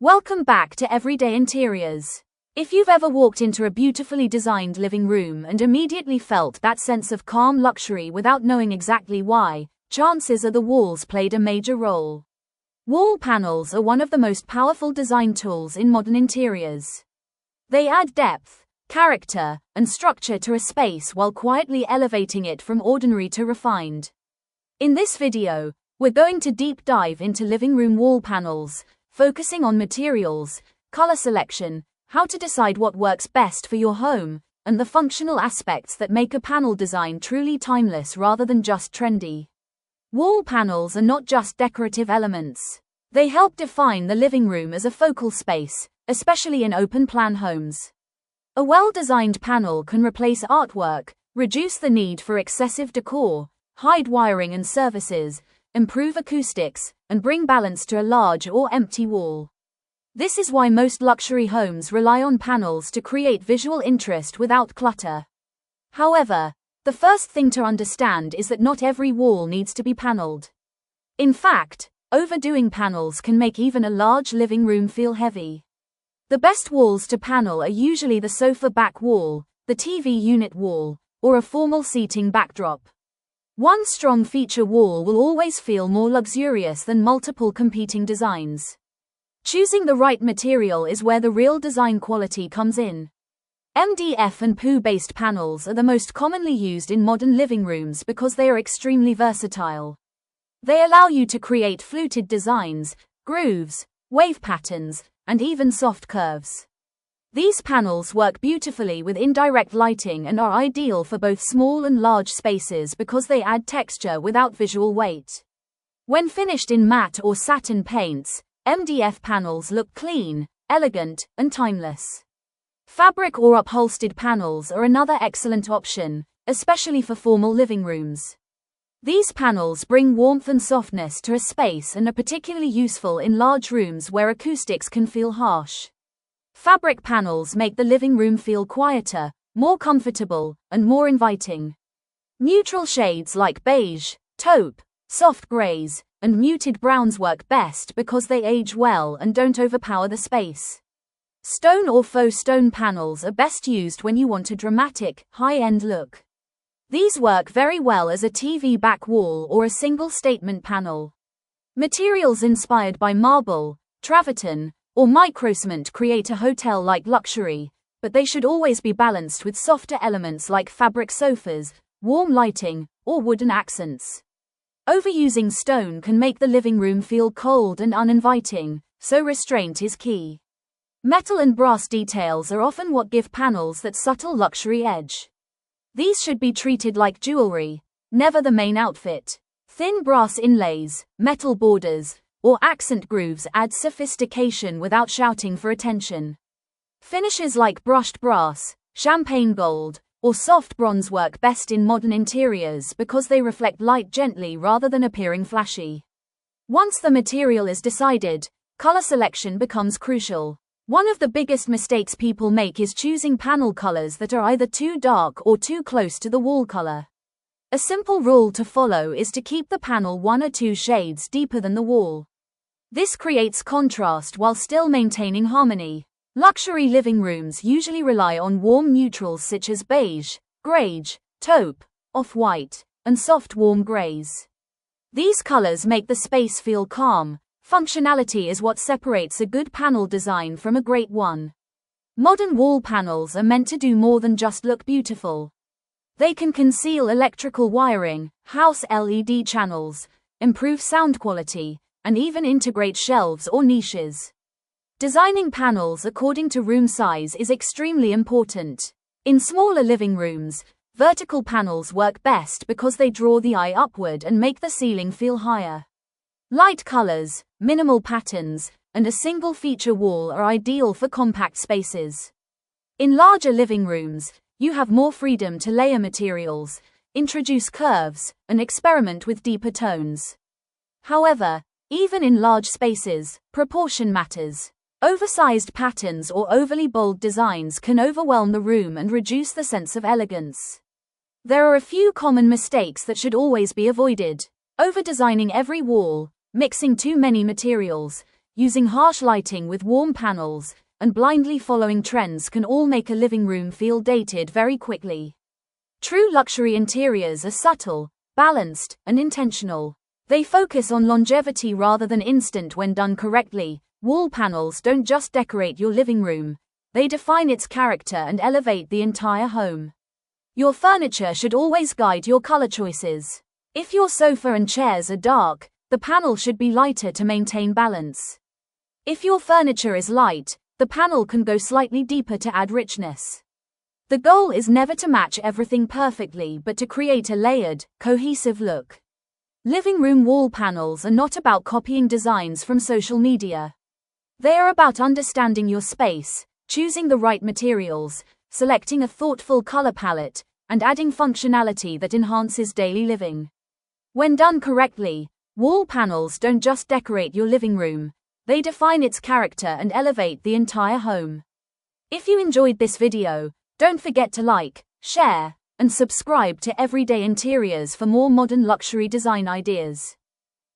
Welcome back to Everyday Interiors. If you've ever walked into a beautifully designed living room and immediately felt that sense of calm luxury without knowing exactly why, chances are the walls played a major role. Wall panels are one of the most powerful design tools in modern interiors. They add depth, character, and structure to a space while quietly elevating it from ordinary to refined. In this video, we're going to deep dive into living room wall panels, focusing on materials, color selection, how to decide what works best for your home, and the functional aspects that make a panel design truly timeless rather than just trendy. Wall panels are not just decorative elements. They help define the living room as a focal space, especially in open-plan homes. A well-designed panel can replace artwork, reduce the need for excessive decor, hide wiring and services, improve acoustics, and bring balance to a large or empty wall. This is why most luxury homes rely on panels to create visual interest without clutter. However, the first thing to understand is that not every wall needs to be paneled. In fact, overdoing panels can make even a large living room feel heavy. The best walls to panel are usually the sofa back wall, the TV unit wall, or a formal seating backdrop. One strong feature wall will always feel more luxurious than multiple competing designs. Choosing the right material is where the real design quality comes in. MDF and PU-based panels are the most commonly used in modern living rooms because they are extremely versatile. They allow you to create fluted designs, grooves, wave patterns, and even soft curves. These panels work beautifully with indirect lighting and are ideal for both small and large spaces because they add texture without visual weight. When finished in matte or satin paints, MDF panels look clean, elegant, and timeless. Fabric or upholstered panels are another excellent option, especially for formal living rooms. These panels bring warmth and softness to a space and are particularly useful in large rooms where acoustics can feel harsh. Fabric panels make the living room feel quieter, more comfortable, and more inviting. Neutral shades like beige, taupe, soft grays, and muted browns work best because they age well and don't overpower the space. Stone or faux stone panels are best used when you want a dramatic, high-end look. These work very well as a TV back wall or a single statement panel. Materials inspired by marble, travertine, or microcement create a hotel-like luxury, but they should always be balanced with softer elements like fabric sofas, warm lighting, or wooden accents. Overusing stone can make the living room feel cold and uninviting, so restraint is key. Metal and brass details are often what give panels that subtle luxury edge. These should be treated like jewelry, never the main outfit. Thin brass inlays, metal borders, or accent grooves add sophistication without shouting for attention. Finishes like brushed brass, champagne gold, or soft bronze work best in modern interiors because they reflect light gently rather than appearing flashy. Once the material is decided, color selection becomes crucial. One of the biggest mistakes people make is choosing panel colors that are either too dark or too close to the wall color. A simple rule to follow is to keep the panel 1 or 2 shades deeper than the wall. This creates contrast while still maintaining harmony. Luxury living rooms usually rely on warm neutrals such as beige, greige, taupe, off-white, and soft warm grays. These colors make the space feel calm. Functionality is what separates a good panel design from a great one. Modern wall panels are meant to do more than just look beautiful. They can conceal electrical wiring, house LED channels, improve sound quality, and even integrate shelves or niches. Designing panels according to room size is extremely important. In smaller living rooms, vertical panels work best because they draw the eye upward and make the ceiling feel higher. Light colors, minimal patterns, and a single feature wall are ideal for compact spaces. In larger living rooms, you have more freedom to layer materials, introduce curves, and experiment with deeper tones. However, even in large spaces, proportion matters. Oversized patterns or overly bold designs can overwhelm the room and reduce the sense of elegance. There are a few common mistakes that should always be avoided. Over-designing every wall, mixing too many materials, using harsh lighting with warm panels, and blindly following trends can all make a living room feel dated very quickly. True luxury interiors are subtle, balanced, and intentional. They focus on longevity rather than instant when done correctly. Wall panels don't just decorate your living room, they define its character and elevate the entire home. Your furniture should always guide your color choices. If your sofa and chairs are dark, the panel should be lighter to maintain balance. If your furniture is light, the panel can go slightly deeper to add richness. The goal is never to match everything perfectly but to create a layered, cohesive look. Living room wall panels are not about copying designs from social media. They are about understanding your space, choosing the right materials, selecting a thoughtful color palette, and adding functionality that enhances daily living. When done correctly, wall panels don't just decorate your living room, they define its character and elevate the entire home. If you enjoyed this video, don't forget to like, share, and subscribe to Everyday Interiors for more modern luxury design ideas.